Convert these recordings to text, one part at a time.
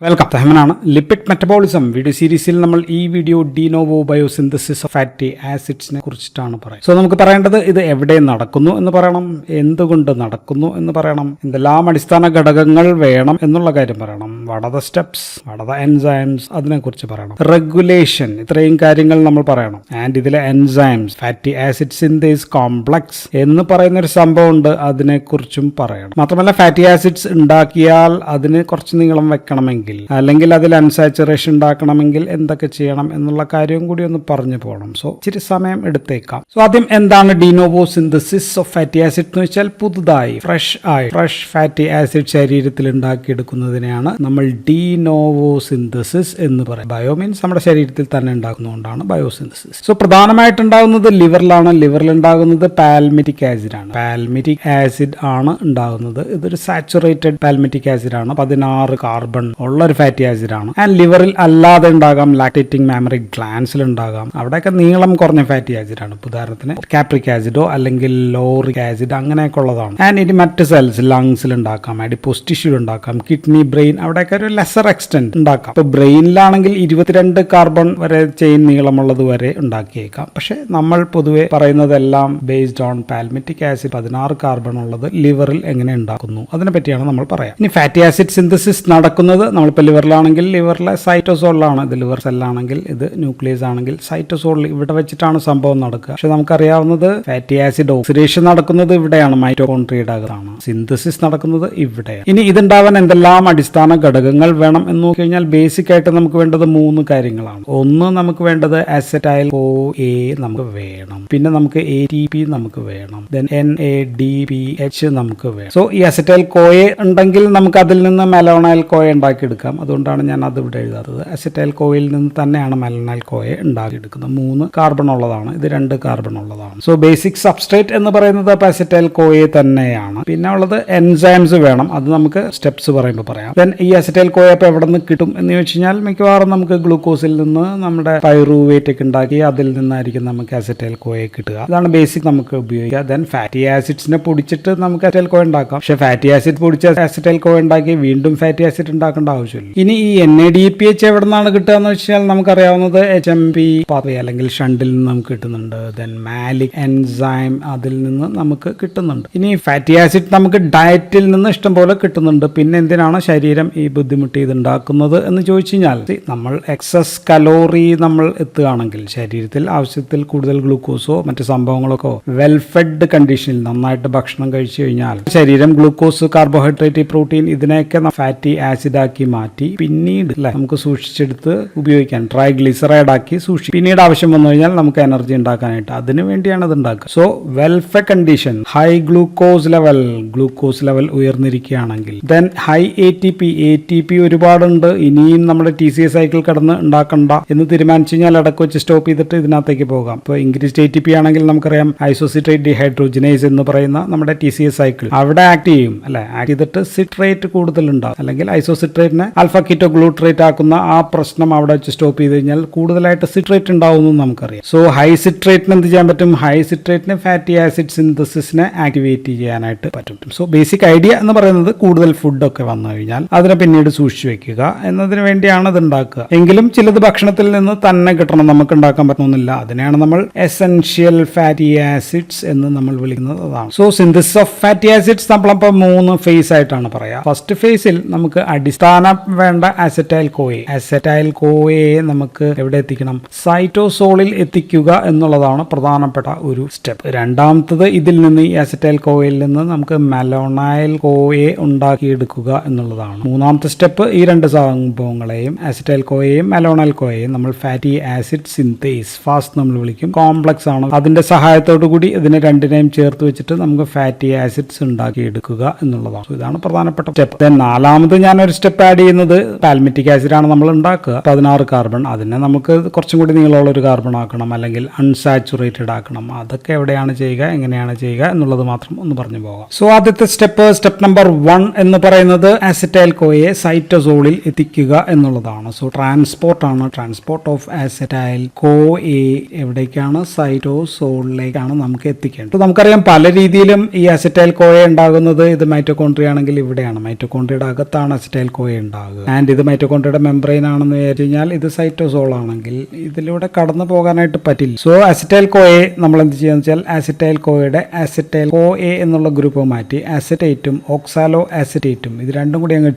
Welcome. തഹമനാണ്. Lipid metabolism video സീരീസിൽ നമ്മൾ ഈ video de novo biosynthesis of fatty ആസിഡ്സിനെ കുറിച്ചിട്ടാണ് പറയുന്നത്. സോ നമുക്ക് പറയേണ്ടത് ഇത് എവിടെ നടക്കുന്നു എന്ന് പറയണം, എന്തുകൊണ്ട് നടക്കുന്നു എന്ന് പറയണം, എന്തെല്ലാം അടിസ്ഥാന ഘടകങ്ങൾ വേണം എന്നുള്ള കാര്യം പറയണം, what are the steps, what are the enzymes, അതിനെക്കുറിച്ച് പറയണം, റെഗുലേഷൻ, ഇത്രയും കാര്യങ്ങൾ നമ്മൾ പറയണം. ആൻഡ് ഇതിലെ enzymes, fatty acid synthase complex എന്ന് പറയുന്ന ഒരു സംഭവം ഉണ്ട്, അതിനെക്കുറിച്ചും പറയണം. മാത്രമല്ല ഫാറ്റി ആസിഡ്സ് ഉണ്ടാക്കിയാൽ അതിന് കുറച്ച് നീളം വെക്കണമെങ്കിൽ അല്ലെങ്കിൽ അതിൽ അൺസാച്ചുറേഷൻ ഉണ്ടാക്കണമെങ്കിൽ എന്തൊക്കെ ചെയ്യണം എന്നുള്ള കാര്യവും കൂടി ഒന്ന് പറഞ്ഞു പോകണം. സോ ഇച്ചിരി സമയം എടുത്തേക്കാം. സോ ആദ്യം എന്താണ് de novo synthesis of fatty acid എന്ന് വെച്ചാൽ പുതുതായി ഫ്രഷ് ഫാറ്റി ആസിഡ് ശരീരത്തിൽ ഉണ്ടാക്കിയെടുക്കുന്നതിനെയാണ് നമ്മൾ ഡിനോവോ സിന്തസിസ് എന്ന് പറയും. ബയോ മീൻസ് നമ്മുടെ ശരീരത്തിൽ തന്നെ ഉണ്ടാക്കുന്നതുകൊണ്ടാണ് ബയോസിന്തസിസ്. സോ പ്രധാനമായിട്ട് ഉണ്ടാകുന്നത് ലിവറിലാണ്. ലിവറിൽ ഉണ്ടാകുന്നത് പാൽമിറ്റിക് ആസിഡ് ആണ്. പാൽമിറ്റിക് ആസിഡ് ആണ് ഉണ്ടാകുന്നത്. ഇതൊരു സാച്ചുറേറ്റഡ് പാൽമിറ്റിക് ആസിഡ് ആണ്. 16 കാർബൺ ഉള്ള ഒരു ഫാറ്റി ആസിഡ് ആണ്. ആൻഡ് ലിവറിൽ അല്ലാതെ ഉണ്ടാകാം, ലാക്ടേറ്റിംഗ് മാമറി ഗ്ലാൻസിൽ ഉണ്ടാകാം. അവിടെയൊക്കെ നീളം കുറഞ്ഞ ഫാറ്റി ആസിഡ് ആണ്. ഉദാഹരണത്തിന് കാപ്രിക് ആസിഡോ അല്ലെങ്കിൽ ലോറിക് ആസിഡ് അങ്ങനെയൊക്കെ ഉള്ളതാണ്. ആൻഡ് ഇനി മറ്റ് സെൽസ് ലങ്സിൽ ഉണ്ടാക്കാം, അഡിപ്പോസ് ടിഷ്യൂ ഉണ്ടാക്കാം, കിഡ്നി, ബ്രെയിൻ, അവിടെയൊക്കെ ഒരു ലെസർ എക്സ്റ്റെന്റ് ഉണ്ടാക്കാം. ഇപ്പൊ ബ്രെയിനിലാണെങ്കിൽ 22 കാർബൺ വരെ ചെയിൻ നീളമുള്ളത് വരെ ഉണ്ടാക്കിയേക്കാം. പക്ഷെ നമ്മൾ പൊതുവെ പറയുന്നതെല്ലാം based on palmitic acid 16 carbon ഉള്ളത് ലിവറിൽ എങ്ങനെ ഉണ്ടാക്കുന്നു അതിനെ പറ്റിയാണ് നമ്മൾ പറയാം. ഇനി ഫാറ്റി ആസിഡ് സിന്തസിസ് നടക്കുന്നത് നമ്മളിപ്പോൾ ലിവറിലാണെങ്കിൽ ലിവറിലെ സൈറ്റോസോളിലാണ്. ഇത് ലിവർ സെല്ലാണെങ്കിൽ, ഇത് ന്യൂക്ലിയസ് ആണെങ്കിൽ സൈറ്റോസോളിൽ ഇവിടെ വെച്ചിട്ടാണ് സംഭവം നടക്കുക. പക്ഷെ നമുക്കറിയാവുന്നത് ഫാറ്റി ആസിഡ് ഓക്സിഡേഷൻ നടക്കുന്നത് ഇവിടെയാണ്, മൈറ്റോകോൺട്രിയയുടെ അകത്താണ്. സിന്തസിസ് നടക്കുന്നത് ഇവിടെയാണ്. ഇനി ഇതുണ്ടാവാൻ എന്തെല്ലാം അടിസ്ഥാന ഘടകങ്ങൾ വേണം എന്ന് നോക്കി കഴിഞ്ഞാൽ ബേസിക് ആയിട്ട് നമുക്ക് വേണ്ടത് 3 കാര്യങ്ങളാണ്. ഒന്ന്, നമുക്ക് വേണ്ടത് അസറ്റൈൽ CoA നമുക്ക് വേണം. പിന്നെ നമുക്ക് ATP നമുക്ക് വേണം. ദെൻ NADPH നമുക്ക് വേണം. സോ ഈ അസറ്റൈൽ CoA ഉണ്ടെങ്കിൽ നമുക്ക് അതിൽ നിന്ന് മെലോണൈൽ CoA ഉണ്ടാക്കിയെടുക്കാം. അതുകൊണ്ടാണ് ഞാൻ അത് ഇവിടെ എഴുതാത്തത്. അസറ്റൈൽ CoAയിൽ നിന്ന് തന്നെയാണ് മെലോണൈൽ CoA ഉണ്ടാക്കിയെടുക്കുന്നത്. 3 കാർബൺ ഉള്ളതാണ്, ഇത് 2 കാർബൺ ഉള്ളതാണ്. സോ ബേസിക് സബ്സ്ട്രേറ്റ് എന്ന് പറയുന്നത് അസറ്റൈൽ CoA തന്നെയാണ്. പിന്നെ ഉള്ളത് എൻസൈംസ് വേണം. അത് നമുക്ക് സ്റ്റെപ്സ് പറയുമ്പോൾ പറയാം. ദെൻ ഈ അസറ്റൈൽ CoA അപ്പോൾ എവിടെ നിന്ന് കിട്ടും എന്ന് ചോദിച്ചു കഴിഞ്ഞാൽ മിക്കവാറും നമുക്ക് ഗ്ലൂക്കോസിൽ നിന്ന് നമ്മുടെ പൈറൂവേറ്റ് ഒക്കെ ഉണ്ടാക്കി അതിൽ നിന്നായിരിക്കും നമുക്ക് അസറ്റൈൽ CoA കിട്ടുക. ഇതാണ് ബേസിക് നമുക്ക് ഉപയോഗിക്കുക. ദെൻ ഫാറ്റി ആസിഡ്സിനെ പൊടിച്ചിട്ട് നമുക്ക് അസറ്റൈൽ CoA ഉണ്ടാക്കാം. പക്ഷേ ഫാറ്റി ആസിഡ് പൊടിച്ച് അസറ്റൈൽ CoA ഉണ്ടാക്കി വീണ്ടും ഫാറ്റി ആസിഡ് ഉണ്ടാക്കേണ്ട ആവശ്യമില്ല. ഇനി ഈ NADPH എവിടെ നിന്നാണ് കിട്ടുക എന്ന് വെച്ചാൽ നമുക്കറിയാവുന്നത് HMP പാത്വേ അല്ലെങ്കിൽ ഷണ്ടിൽ നിന്ന് നമുക്ക് കിട്ടുന്നുണ്ട്. ദെൻ മാലിക് എൻസൈം അതിൽ നിന്ന് നമുക്ക് കിട്ടുന്നുണ്ട്. ഇനി ഫാറ്റി ആസിഡ് നമുക്ക് ഡയറ്റിൽ നിന്ന് ഇഷ്ടം പോലെ കിട്ടുന്നുണ്ട്. പിന്നെ എന്തിനാണ് ശരീരം ഈ ബുദ്ധിമുട്ട് ഇതുണ്ടാക്കുന്നത് എന്ന് ചോദിച്ചു കഴിഞ്ഞാൽ നമ്മൾ എക്സസ് കലോറി നമ്മൾ എത്തുകയാണെങ്കിൽ ശരീരത്തിൽ ആവശ്യത്തിൽ കൂടുതൽ ഗ്ലൂക്കോസോ മറ്റു സംഭവങ്ങളൊക്കെ വെൽ ഫെഡ് കണ്ടീഷനിൽ നന്നായിട്ട് ഭക്ഷണം കഴിച്ചു കഴിഞ്ഞാൽ ശരീരം ഗ്ലൂക്കോസ്, കാർബോഹൈഡ്രേറ്റ്, പ്രോട്ടീൻ ഇതിനെയൊക്കെ ഫാറ്റി ആസിഡ് ആക്കി മാറ്റി പിന്നീട് നമുക്ക് സൂക്ഷിച്ചെടുത്ത് ഉപയോഗിക്കാൻ ട്രൈഗ്ലിസറൈഡ് ആക്കി സൂക്ഷിക്കും. പിന്നീട് ആവശ്യം വന്നു കഴിഞ്ഞാൽ നമുക്ക് എനർജി ഉണ്ടാക്കാനായിട്ട് അതിനു വേണ്ടിയാണ് ഇത് ഉണ്ടാക്കുക. So welfare condition, high glucose level ഉയർന്നിരിക്കുകയാണെങ്കിൽ, ദെൻ ഹൈ ATP ഒരുപാടുണ്ട്, ഇനിയും നമ്മുടെ TCA സൈക്കിൾ കടന്ന് ഉണ്ടാക്കണ്ട എന്ന് തീരുമാനിച്ചു കഴിഞ്ഞാൽ ഇടയ്ക്ക് വെച്ച് സ്റ്റോപ്പ് ചെയ്തിട്ട് ഇതിനകത്തേക്ക് പോകാം. ഇപ്പോൾ ഇൻക്രീസ്ഡ് ATP ആണെങ്കിൽ നമുക്കറിയാം ഐസോസിട്രേറ്റ് ഡിഹൈഡ്രോജനേസ് എന്ന് പറയുന്ന നമ്മുടെ TCA സൈക്കിൾ അവിടെ ആക്ട് ചെയ്യും അല്ലെ. ആക്ട് ചെയ്തിട്ട് സിട്രേറ്റ് കൂടുതലുണ്ടാവും, അല്ലെങ്കിൽ ഐസോസിട്രേറ്റിനെ ആൽഫ കീറ്റോ ഗ്ലൂട്രേറ്റ് ആക്കുന്ന ആ പ്രശ്നം അവിടെ വെച്ച് സ്റ്റോപ്പ് ചെയ്ത് കഴിഞ്ഞാൽ കൂടുതലായിട്ട് സിട്രേറ്റ് ഉണ്ടാവുമെന്ന് നമുക്കറിയാം. സോ ഹൈ സിട്രേറ്റിന് എന്ത് ചെയ്യാൻ പറ്റും? ഹൈ സിട്രേറ്റിന് ഫാറ്റി ആസിഡ് സിന്തസിസിനെ ആക്ടിവേറ്റ് ചെയ്യാനായിട്ട് പറ്റും. സോ ബേസിക് ഐഡിയ എന്ന് പറയുന്നത് കൂടുതൽ ഫുഡൊക്കെ വന്നു കഴിഞ്ഞാൽ അതിനെ പിന്നീട് സൂക്ഷിച്ചു വെക്കുക എന്നതിന് വേണ്ടിയാണ് ഇത് ഉണ്ടാക്കുക. എങ്കിലും ചിലത് ഭക്ഷണത്തിൽ നിന്ന് തന്നെ കിട്ടണം, നമുക്ക് ഉണ്ടാക്കാൻ പറ്റുന്നില്ല. അതിനെയാണ് നമ്മൾ എസെൻഷ്യൽ ഫാറ്റി ആസിഡ്സ് എന്ന് നമ്മൾ വിളിക്കുന്നത്. അതാണ്. So synthesis of fatty acids നമ്മളിപ്പോൾ 3 ഫേസ് ആയിട്ടാണ് പറയാം. ഫസ്റ്റ് ഫേസിൽ നമുക്ക് അടിസ്ഥാനം വേണ്ട അസറ്റൈൽ CoA നമുക്ക് എവിടെ എത്തിക്കണം? സൈറ്റോസോളിൽ എത്തിക്കുക എന്നുള്ളതാണ് പ്രധാനപ്പെട്ട ഒരു സ്റ്റെപ്പ്. രണ്ടാമത്തത് ഇതിൽ നിന്ന് ഈ അസറ്റൈൽ CoAയിൽ നിന്ന് നമുക്ക് മെലോണൈൽ CoA ഉണ്ടാക്കിയെടുക്കുക എന്നുള്ളതാണ്. മൂന്നാമത്തെ സ്റ്റെപ്പ് ഈ 2 സംഭവങ്ങളെയും അസറ്റൈൽ CoAയും മെലോണൈൽ CoAയും നമ്മൾ ഫാറ്റി ആസിഡ് സിന്തേസ് ഫാസ്റ്റ് നമ്മൾ വിളിക്കും. കോംപ്ലക്സ് ആണ്. അതിന്റെ സഹായത്തോടു കൂടി ഇതിനെ രണ്ടിനെയും ചേർത്ത് വെച്ചിട്ട് നമുക്ക് ഫാറ്റി ആസിഡ്സ് ഉണ്ടാക്കിയെടുക്കുക എന്നുള്ളതാണ്. ഇതാണ് പ്രധാനപ്പെട്ട സ്റ്റെപ്പ്. ദെൻ നാലാമത് ഞാനൊരു സ്റ്റെപ്പ് ആഡ് ചെയ്യുന്നത് പാൽമിറ്റിക് ആസിഡ് ആണ് നമ്മൾ ഉണ്ടാക്കുക. 16 കാർബൺ, അതിനെ നമുക്ക് കുറച്ചും കൂടി നീളമുള്ള ഒരു കാർബൺ ആക്കണം, അല്ലെങ്കിൽ അൺസാച്ചുറേറ്റഡ് ആക്കണം. അതൊക്കെ എവിടെയാണ് ചെയ്യുക, എങ്ങനെയാണ് ചെയ്യുക എന്നുള്ളത് മാത്രം ഒന്ന് പറഞ്ഞു പോകാം. സോ ആദ്യത്തെ സ്റ്റെപ്പ് നമ്പർ 1 എന്ന് പറയുന്നത് അസറ്റൈൽ CoA സൈറ്റോസോളിൽ എത്തിക്കുക എന്നുള്ളതാണ്. So transport of acetyl CoA എവിടേക്കാണ്? സൈറ്റോസോളിലേക്കാണ് നമുക്ക് എത്തിക്കേണ്ടത്. നമുക്കറിയാം പല രീതിയിലും ഈ അസറ്റൈൽ CoA ഉണ്ടാകുന്നത്. ഇത് മൈറ്റോകോൺട്രിയ ആണെങ്കിൽ ഇവിടെയാണ്, മൈറ്റോകോൺട്രിയയുടെ അകത്താണ് അസറ്റൈൽ CoA ഉണ്ടാകുക. ആൻഡ് ഇത് മൈറ്റോകോൺട്രിയയുടെ മെംബ്രെയിൻ ആണെന്ന് വിചാരിച്ചു കഴിഞ്ഞാൽ ഇത് സൈറ്റോസോൾ ആണെങ്കിൽ ഇതിലൂടെ കടന്നു പോകാനായിട്ട് പറ്റില്ല. സോ അസിറ്റൈൽ കോയെ നമ്മൾ എന്ത് ചെയ്യാന്ന് വെച്ചാൽ അസിറ്റൈൽ കോയുടെ അസിറ്റൈൽ കോ എ എന്നുള്ള ഗ്രൂപ്പ് മാറ്റി അസിറ്റേറ്റും ഓക്സാലോ അസിറ്റേറ്റും ഇത് രണ്ടും കൂടി അങ്ങ്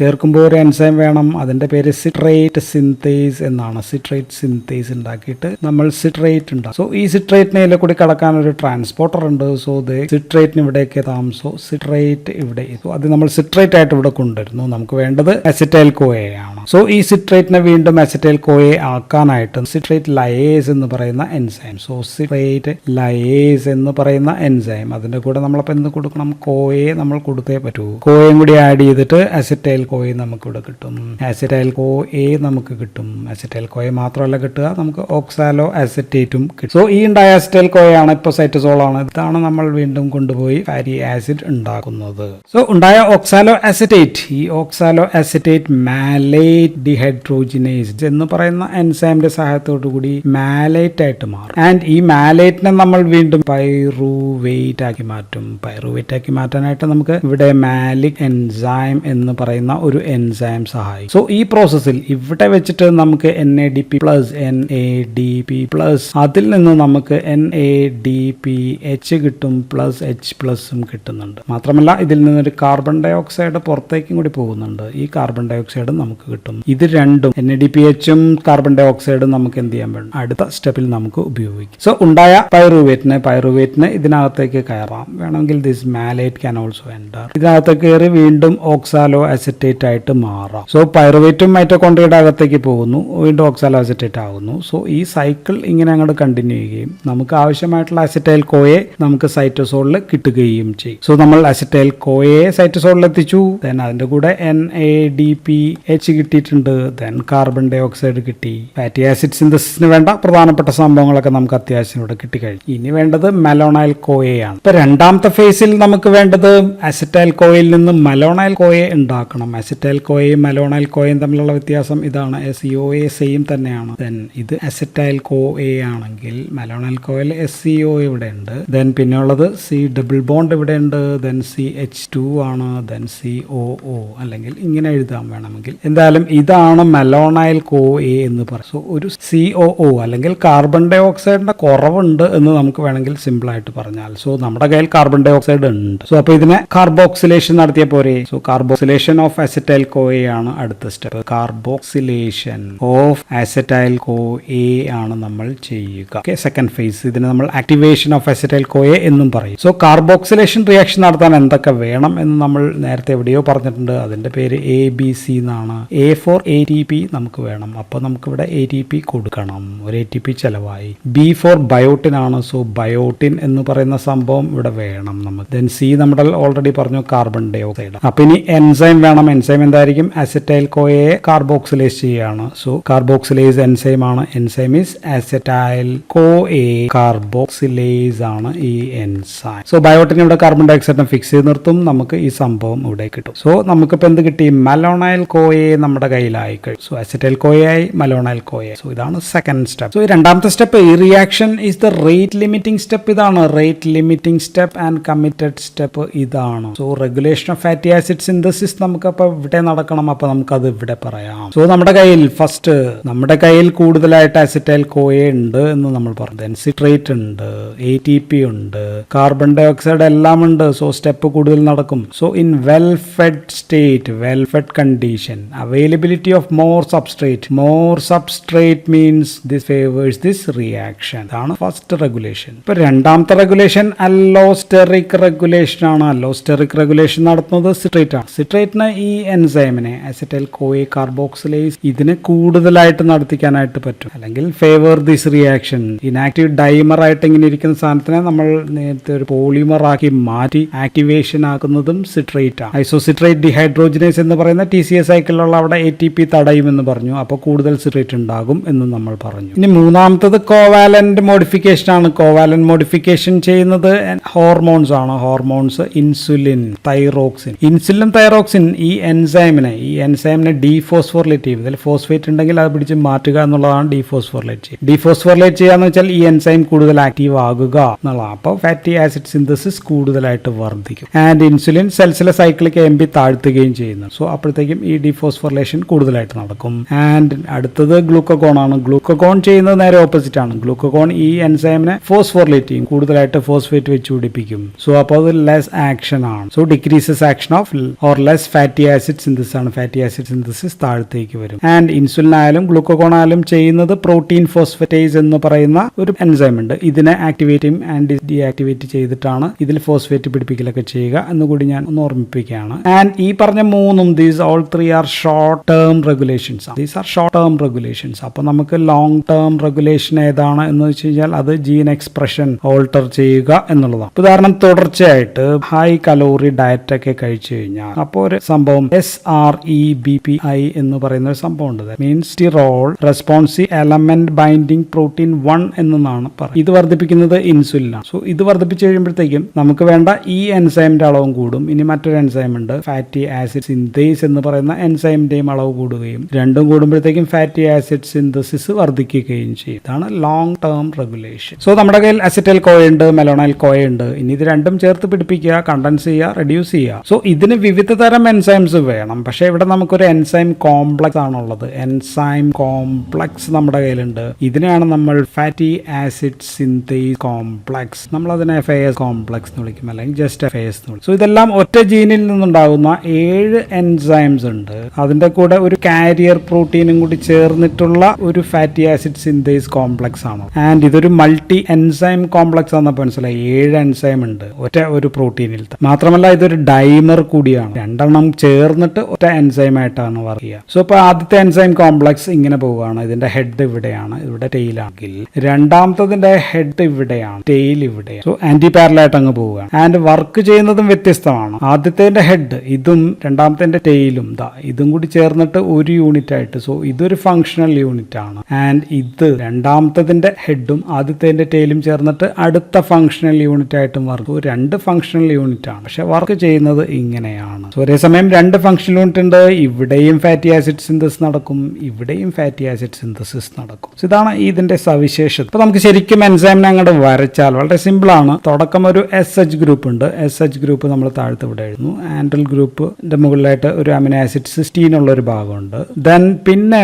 ചേർക്കുമ്പോൾ ഒരു എൻസൈം വേണം. അതിന്റെ പേര് സിട്രേറ്റ് സിന്തേസ് എന്നാണ്. സിട്രേറ്റ് സിന്തേസ് ഉണ്ടാക്കിയിട്ട് നമ്മൾ സിട്രേറ്റ് ഉണ്ടാകും. സോ ഈ സിട്രേറ്റിനെ ഇതിൽ കൂടി കടക്കാൻ ഒരു ട്രാൻസ്പോർട്ടർ ഉണ്ട്. സോ സിട്രേറ്റിന് ഇവിടേക്ക് എത്താം. സോ സിട്രേറ്റ് ഇവിടെ അത് നമ്മൾ സിട്രേറ്റ് ആയിട്ട് ഇവിടെ കൊണ്ടുവരുന്നു. നമുക്ക് വേണ്ടത് അസിറ്റൈൽ കോയെ ആണ്. സോ ഈ സിട്രേറ്റിനെ വീണ്ടും അസിറ്റൈൽ കോയെ ആക്കാനായിട്ട് സിട്രേറ്റ് ലയേസ് എന്ന് പറയുന്ന എൻസൈം, സോ സിട്രേറ്റ് ലയേസ് എന്ന് പറയുന്ന എൻസൈം അതിന്റെ കൂടെ നമ്മളപ്പോൾ എന്ത് കൊടുക്കണം? കോയെ നമ്മൾ കൊടുത്തേ പറ്റൂ. കോയയും കൂടി ആഡ് ചെയ്തിട്ട് അസിറ്റൈൽ കോയെ നമുക്ക് ഇവിടെ കിട്ടും. അസിറ്റൈൽ കോ എ നമുക്ക് കിട്ടും. അസിറ്റൈൽ കോയെ മാത്രമല്ല കിട്ടുക, നമുക്ക് ഓക്സാലോ അസിറ്റേറ്റും കിട്ടും. സോ ഈ ഉണ്ടായ അസിറ്റൈൽ കോയാണ് ഇപ്പോൾ സൈറ്റോസോൾ ആണ്. ഇതാണ് നമ്മൾ വീണ്ടും കൊണ്ടുപോയി ഫാറ്റി ആസിഡ് ഉണ്ടാക്കുന്നത്. സോ ഉണ്ടായ ഓക്സാലോ അസിറ്റേറ്റ്, ഈ ഓക്സാലോ അസിറ്റേറ്റ് മാലേറ്റ് ഡിഹൈഡ്രോജിനേസ് എന്ന് പറയുന്ന എൻസൈമിന്റെ സഹായത്തോടു കൂടി മാലേറ്റ് ആയിട്ട് മാറും. ആൻഡ് ഈ മാലേറ്റിനെ നമ്മൾ വീണ്ടും പൈറുവേറ്റ് ആക്കി മാറ്റും. പൈറുവേറ്റ് ആക്കി മാറ്റാനായിട്ട് നമുക്ക് ഇവിടെ മാലിക് എൻസൈം എന്ന് പറയുന്ന ഒരു എൻസൈം സഹായിക്കും. സോ ഈ പ്രോസസ്സിൽ ഇവിടെ വെച്ചിട്ട് നമുക്ക് NADP പ്ലസ് NADP പ്ലസ് അതിൽ നിന്ന് നമുക്ക് NADPH കിട്ടും, പ്ലസ് H പ്ലസും കിട്ടുന്നുണ്ട്. മാത്രമല്ല ഇതിൽ നിന്നൊരു കാർബൺ ഡൈ ഓക്സൈഡ് പുറത്തേക്കും കൂടി പോകുന്നുണ്ട്. ഈ കാർബൺ ഡൈ ഓക്സൈഡ് നമുക്ക് കിട്ടും. ഇത് രണ്ടും NADPHും കാർബൺ ഡൈ ഓക്സൈഡും നമുക്ക് എന്ത് ചെയ്യാൻ വേണം? അടുത്ത സ്റ്റെപ്പിൽ നമുക്ക് ഉപയോഗിക്കും. സോ ഉണ്ടായ പൈറുവേറ്റിന് ഇതിനകത്തേക്ക് കയറാം. വേണമെങ്കിൽ this malate can also enter. ഇതിനകത്തേക്ക് കയറി വീണ്ടും ഓക്സാലോ അസിറ്റേറ്റ് ആയിട്ട് മാറാം. സോ പൈറുവേറ്റും മൈറ്റോകോൺട്രിയയുടെ അകത്തേക്ക് പോകുന്നു, വീണ്ടും ഓക്സാലോ അസിറ്റേറ്റ് ആകുന്നു. സോ ഈ സൈക്കിൾ ഇങ്ങനെ അങ്ങോട്ട് കണ്ടിന്യൂ ചെയ്യുകയും നമുക്ക് ആവശ്യമായിട്ടുള്ള അസിറ്റൈൽ കോയെ നമുക്ക് സൈറ്റോസോളിൽ കിട്ടുകയും ചെയ്യും. സോ നമ്മൾ അസിറ്റൈൽ കോയെ സൈറ്റോസോളിൽ എത്തിച്ചു. ദെൻ അതിന്റെ കൂടെ NADPH കിട്ടിയിട്ടുണ്ട്. ദെൻ കാർബൺ ഡൈ ഓക്സൈഡ് കിട്ടി. ഫാറ്റി ആസിഡ് സിന്തസിസിന് വേണ്ട പ്രധാനപ്പെട്ട സംഭവങ്ങളൊക്കെ നമുക്ക് അത്യാവശ്യം ഇവിടെ കിട്ടിക്കഴിഞ്ഞു. ഇനി വേണ്ടത് മെലോണൈൽ കോയയാണ്. ഇപ്പൊ രണ്ടാമത്തെ ഫേസിൽ നമുക്ക് വേണ്ടത് അസിറ്റൈൽ കോയിൽ നിന്ന് മെലോണൈൽ കോയെ ഉണ്ടാക്കണം. അസിറ്റൈൽ കോയയും മെലോണൈൽ കോയയും തമ്മിലുള്ള വ്യത്യാസം ഇതാണ്. SCOA സെയിം തന്നെയാണ്. ദെൻ ഇത് അസിറ്റൈൽ കോയെ ആണെങ്കിൽ മെലോണൈൽ കോയിൽ SCO ഇവിടെ ഉണ്ട്. ദെൻ പിന്നെ ഉള്ളത് C ഡബിൾ ബോണ്ട് ഇവിടെ ഉണ്ട്. ദെൻ CH2 ആണ്. ദെൻ COO അല്ലെങ്കിൽ ഇങ്ങനെ എഴുതാൻ വേണമെങ്കിൽ. എന്തായാലും ഇതാണ് മെലോണൈൽ കോയെ എന്ന് പറയും. സോ ഒരു COO അല്ലെങ്കിൽ കാർബൺ ഡൈ ഓക്സൈഡിന്റെ കുറവുണ്ട് എന്ന് നമുക്ക് വേണമെങ്കിൽ സിമ്പിൾ ആയിട്ട് പറഞ്ഞാൽ. സോ നമ്മുടെ കയ്യിൽ കാർബൺ ഡൈ ഓക്സൈഡ് ഉണ്ട്. സോ അപ്പൊ ഇതിനെ കാർബോക്സിലേഷൻ നടത്തിയ പോരെ. സോ കാർബോക്സിലേഷൻ ഓഫ് അസിറ്റൈൽ കോയെ ആണ് അടുത്ത സ്റ്റെപ്പ്. കാർബോക്സിലേഷൻ ഓഫ് അസിറ്റൈൽ കോയെ ആണ് നമ്മൾ ചെയ്യുക. Second phase. ഇതിന് നമ്മൾ ആക്ടിവേഷൻ ഓഫ് അസിറ്റൈൽ കോയെ എന്നും പറയും. സോ കാർബോക്സിലേഷൻ റിയാക്ഷൻ നടത്താൻ എന്തൊക്കെ വേണം എന്ന് നമ്മൾ നേരത്തെ എവിടെയോ പറഞ്ഞിട്ടുണ്ട്. അതിന്റെ പേര് ABC എന്നാണ്. A ഫോർ ATP നമുക്ക് വേണം. അപ്പോൾ നമുക്ക് ഇവിടെ ATP കൊടുക്കണം. ഒരു ATP ചെലവായി. B ഫോർ ബയോട്ടിൻ ആണ്. സോ ബയോട്ടിൻ എന്ന് പറയുന്ന സംഭവം ഇവിടെ വേണം നമുക്ക്. ദെൻ C നമ്മുടെ ഓൾറെഡി പറഞ്ഞു കാർബൺ ഡൈ ഓക്സൈഡ്. അപ്പൊ ഇനി എൻസൈം വേണം. എൻസൈം എന്തായിരിക്കും? അസിറ്റൈൽ കോയെ കാർബോക്സിലേസ് ചെയ്യാണ്. സോ കാർബോക്സിലേസ് എൻസൈം ആണ്. എൻസൈം ഈസ് അസിറ്റൈൽ കോയെ കാർബോക്സിലേസ് ആണ് ഈ എൻസൈം. സോ ബയോട്ടിൻ ഇവിടെ കാർബൺ ഡൈ ഓക്സൈഡിനെ ഫിക്സ് ചെയ്ത് നിർത്തും. നമുക്ക് ഈ സംഭവം ഇവിടെ കിട്ടും. സോ നമുക്കിപ്പോൾ എന്ത് കിട്ടി? മെലോണൈൽ കോയെ നമ്മുടെ കയ്യിലായി കഴിഞ്ഞു. സോ അസിറ്റൈൽ കോയായി, മെലോണൈൽ കോയെ. സോ ഇതാണ് സെക്കൻഡ് സ്റ്റെപ്പ്. സോ രണ്ടാമത്തെ സ്റ്റെപ്പ് ഈ reaction is the rate limiting step. ഇതാണ് rate limiting step and committed step ഇതാണ്. So regulation of fatty acid synthesis നമുക്കപ്പോൾ ഇവിടെ നടക്കണം. അപ്പോൾ നമുക്കത് ഇവിടെ പറയാം. സോ നമ്മുടെ കയ്യിൽ കൂടുതലായിട്ട് അസിറ്റൈൽ കോയെ ഉണ്ട് എന്ന് നമ്മൾ പറഞ്ഞു. ദെൻ സിട്രേറ്റ് ഉണ്ട്, ATP ഉണ്ട്, കാർബൺ ഡൈ ഓക്സൈഡ് എല്ലാം ഉണ്ട്. സോ സ്റ്റെപ്പ് കൂടുതൽ നടക്കും. So in well fed state, well fed condition, availability of more substrate means this favours this reaction. ഇതാണ് ഫസ്റ്റ് റെഗുലേഷൻ. ഇപ്പൊ രണ്ടാമത്തെ റെഗുലേഷൻ അല്ലോസ്റ്റെറിക് റെഗുലേഷൻ ആണ്. അല്ലോസ്റ്റെറിക് റെഗുലേഷൻ നടത്തുന്നത് സിട്രേറ്റ് ആണ്. സിട്രേറ്റിന് ഈ എൻസൈമിനെ അസിറ്റൈൽ കോയെ കാർബോക്സിലേസ് ഇതിനെ കൂടുതലായിട്ട് നടത്തിക്കാനായിട്ട് പറ്റും. അല്ലെങ്കിൽ favour this reaction. Inactive dimer ആയിട്ട് ഇങ്ങനെ ഇരിക്കുന്ന സാധനത്തിനെ നമ്മൾ നേരത്തെ ഒരു പോളിമർ ആക്കി മാറ്റി ആക്ടിവേഷൻ ആക്കുന്നതും സിട്രേറ്റ് ആണ്. ഐസോസിട്രേറ്റ് ഡിഹൈഡ്രോജിനേസ് എന്ന് പറയുന്ന TCA സൈക്കിളിലുള്ള അവിടെ ATP തടയുമെന്ന് പറഞ്ഞു. അപ്പോൾ കൂടുതൽ സിട്രേറ്റ് ഉണ്ടാകും എന്ന് നമ്മൾ പറഞ്ഞു. ഇനി മൂന്നാമത്തത് കോവാലന്റ് മോഡിഫിക്കേഷൻ ആണ്. കോവാലന്റ് മോഡിഫിക്കേഷൻ ചെയ്യുന്നത് ഹോർമോൺസ് ആണ്. Hormones insulin, thyroxine. Insulin, thyroxine ഈ എൻസൈമിനെ ഡീഫോസ്ഫോറിലേറ്റ് ചെയ്യും. ഇതിൽ ഫോസ്ഫേറ്റ് ഉണ്ടെങ്കിൽ അത് പിടിച്ച് മാറ്റുക എന്നുള്ളതാണ് ഡീഫോസ്ഫോറിലേറ്റ് ചെയ്യുക. ഡീഫോസ്ഫോറിലേറ്റ് ചെയ്യാന്ന് വെച്ചാൽ ഈ എൻസൈം കൂടുതൽ ആക്റ്റീവ് ആകുക എന്നുള്ളതാണ്. അപ്പോൾ ഫാറ്റി ആസിഡ് സിന്തസിസ് കൂടുതലായിട്ട് വർദ്ധിക്കും. ആൻഡ് ഇൻസുലിൻ സെൽസിലെ സൈക്ലിക് AMP താഴ്ത്തുകയും ചെയ്യുന്നു. സോ അപ്പോഴത്തേക്കും ഈ ഡീഫോസ്ഫോറിലേഷൻ കൂടുതലായിട്ട് നടക്കും. ആൻഡ് അടുത്തത് ഗ്ലൂക്കഗോൺ ആണ്. ഗ്ലൂക്കഗോൺ ചെയ്യുന്നത് നേരെ ഓപ്പോസിറ്റ് ആണ്. ഗ്ലൂക്കഗോൺ ഈ എൻസൈമിനെ ഫോസ്ഫോറിലേറ്റ് ചെയ്യും, കൂടുതലായിട്ട് ഫോസ്ഫേറ്റ് വെച്ച് പിടിപ്പിക്കും. സോ അപ്പോൾ അത് ലെസ് ആക്ഷൻ ആണ്. So decreases action of or less fatty acid synthesis ആണ്. ഫാറ്റി ആസിഡ് സിന്തസിസ് താഴത്തേക്ക് വരും. ആൻഡ് ഇൻസുലിൻ ആയാലും ഗ്ലൂക്കഗോൺ ആയാലും ചെയ്യുന്നത് പ്രോട്ടീൻ ഫോസ്ഫേറ്റേസ് എന്ന് പറയുന്ന ഒരു എൻസൈം ഉണ്ട്. ഇതിനെ ആക്ടിവേറ്റും ആൻഡ് ഡീആക്ടിവേറ്റ് ചെയ്തിട്ടാണ് ഇതിൽ ഫോസ്ഫേറ്റ് പിടിപ്പിക്കലൊക്കെ ചെയ്യുക എന്നുകൂടി ഞാൻ ഒന്ന് ഓർമ്മിപ്പിക്കുകയാണ്. ആൻഡ് ഈ പറഞ്ഞ മൂന്നും these all three R short term regulations. These are short term regulations. അപ്പൊ നമുക്ക് ലോങ് ടേം റെഗുലേഷൻ ഏതാണ് എന്ന് വെച്ച് കഴിഞ്ഞാൽ അത് ജീൻ എക്സ്പ്രഷൻ ഓൾട്ടർ ചെയ്യുക എന്നുള്ളതാണ്. ഉദാഹരണം, തുടർച്ചയായിട്ട് ഹൈ കലോറി ഡയറ്റ് ഒക്കെ കഴിച്ചു കഴിഞ്ഞാൽ അപ്പോൾ ഒരു സംഭവം SREBPI എന്ന് പറയുന്ന ഒരു സംഭവം ഉണ്ട്. Means sterol responsive element binding protein 1 എന്നാണ് പറയുന്നത്. ഇത് വർദ്ധിപ്പിക്കുന്നത് ഇൻസുലിനാണ്. സോ ഇത് വർദ്ധിപ്പിച്ചു കഴിയുമ്പോഴത്തേക്കും നമുക്ക് വേണ്ട ഈ എൻസൈമിന്റെ അളവും കൂടും. ഇനി മറ്റൊരു എൻസൈം ഉണ്ട്, ഫാറ്റി ആസിഡ് സിന്തേസ് എന്ന് പറയുന്ന എൻസൈമിന്റെയും അളവ് കൂടുകയും രണ്ടും കൂടുമ്പോഴത്തേക്കും ഫാറ്റി ആസിഡ് സിന്തസിസ് വർദ്ധിക്കുകയും ചെയ്യും. ഇതാണ് ലോങ് ടേം റെഗുലേഷൻ. സോ നമ്മുടെ കയ്യിൽ അസറ്റൈൽ കോയ ഉണ്ട്, മെലോണൈൽ കോയ ഉണ്ട്. ഇനി ഇത് രണ്ടും ചേർത്ത് പിടിപ്പിക്കുക, കണ്ടൻസ് ചെയ്യുക, റെഡ്യൂസ് ചെയ്യുക. സോ ഇതിന് വിവിധ തരം എൻസൈംസ് വേണം. പക്ഷേ ഇവിടെ നമുക്കൊരു എൻസൈം കോംപ്ലക്സ് ആണുള്ളത്. എൻസൈം കോംപ്ലക്സ് നമ്മുടെ കയ്യിലുണ്ട്. ഇതിനെയാണ് നമ്മൾ ഫാറ്റി ആസിഡ് സിന്തേസ് കോംപ്ലക്സ്, നമ്മൾ അതിനെ FAS കോംപ്ലക്സ് എന്ന് വിളിക്കും, അല്ലെങ്കിൽ ജസ്റ്റ് FAS എന്ന് വിളിക്കും. സോ ഇതെല്ലാം ഒറ്റ ജീനിൽ നിന്നുണ്ടാകുന്ന 7 എൻസൈംസ് ഉണ്ട്. അതിന്റെ കൂടെ ഒരു കാരിയർ പ്രോട്ടീനും കൂടി ചേർന്നിട്ടുള്ള ഒരു ഫാറ്റി ആസിഡ് സിന്തേസ് കോംപ്ലക്സ് ആണ്. ആൻഡ് ഇതൊരു മൾട്ടി എൻസൈം കോംപ്ലക്സ് ആണെന്നപ്പോൾ മനസ്സിലായി. 7 എൻസൈം ഉണ്ട് ഒറ്റ ഒരു പ്രോട്ടീനിൽ. മാത്രമല്ല ഇതൊരു ഡൈമർ കൂടിയാണ്. രണ്ടെണ്ണം ചേർന്നിട്ട് ഒറ്റ എൻസൈം ആയിട്ടാണ് വർക്ക് ചെയ്യുക. സോ ഇപ്പൊ ആദ്യത്തെ എൻസൈം കോംപ്ലക്സ് ഇങ്ങനെ പോവുകയാണ്. ഇതിന്റെ ഹെഡ് ഇവിടെയാണ്, ഇവിടെ ടെയിലാണെങ്കിൽ. രണ്ടാമത്തതിന്റെ ഹെഡ് ഇവിടെയാണ്, ടെയിൽ ഇവിടെ. സോ ആന്റി പാരലായിട്ട് അങ്ങ് പോവുകയാണ്. ആൻഡ് വർക്ക് ചെയ്യുന്നതും വ്യത്യസ്തമാണ്. ആദ്യത്തെ ഹെഡ് ഇതും രണ്ടാമത്തെ ടെയിലും ഇതും കൂടി ചേർന്നിട്ട് ഒരു യൂണിറ്റ് ആയിട്ട്. സോ ഇതൊരു ഫങ്ഷണൽ യൂണിറ്റ് ആണ്. ആൻഡ് ഇത് രണ്ടാമത്തതിന്റെ ഹെഡും ആദ്യത്തെ ടെയിലും ചേർന്നിട്ട് അടുത്ത ഫങ്ഷണൽ യൂണിറ്റ് ആയിട്ടും വർക്ക്. രണ്ട് ഫങ്ഷണൽ യൂണിറ്റ് ആണ്, പക്ഷെ വർക്ക് ചെയ്യുന്നത് ഇങ്ങനെയാണ്. സോ ഒരേ സമയം രണ്ട് ഫങ്ഷണൽ യൂണിറ്റ് ഉണ്ട്. ഇവിടെയും ഫാറ്റി ആസിഡ് സിന്തസിസ് നടക്കും, ഇവിടെയും ഫാറ്റി ആസിഡ് സിന്തസിസ് നടക്കും. സോ ഇതാണ് ഇതിന്റെ സവിശേഷത. അപ്പൊ നമുക്ക് ശരിക്കും എൻസൈമിനെ അങ്ങോട്ട് വരച്ചാൽ വളരെ സിമ്പിൾ ആണ്. തുടക്കം ഒരു SH ഗ്രൂപ്പ് ഉണ്ട്. SH ഗ്രൂപ്പ് നമ്മൾ താഴത്ത് ഇവിടെ എഴുതുന്നു. ആൻഡൽ ഗ്രൂപ്പിന്റെ മുകളിലായിട്ട് ഒരു അമിനോ ആസിഡ് സിസ്റ്റീൻ ഉള്ള ഒരു ഭാഗമുണ്ട്. ദെൻ പിന്നെ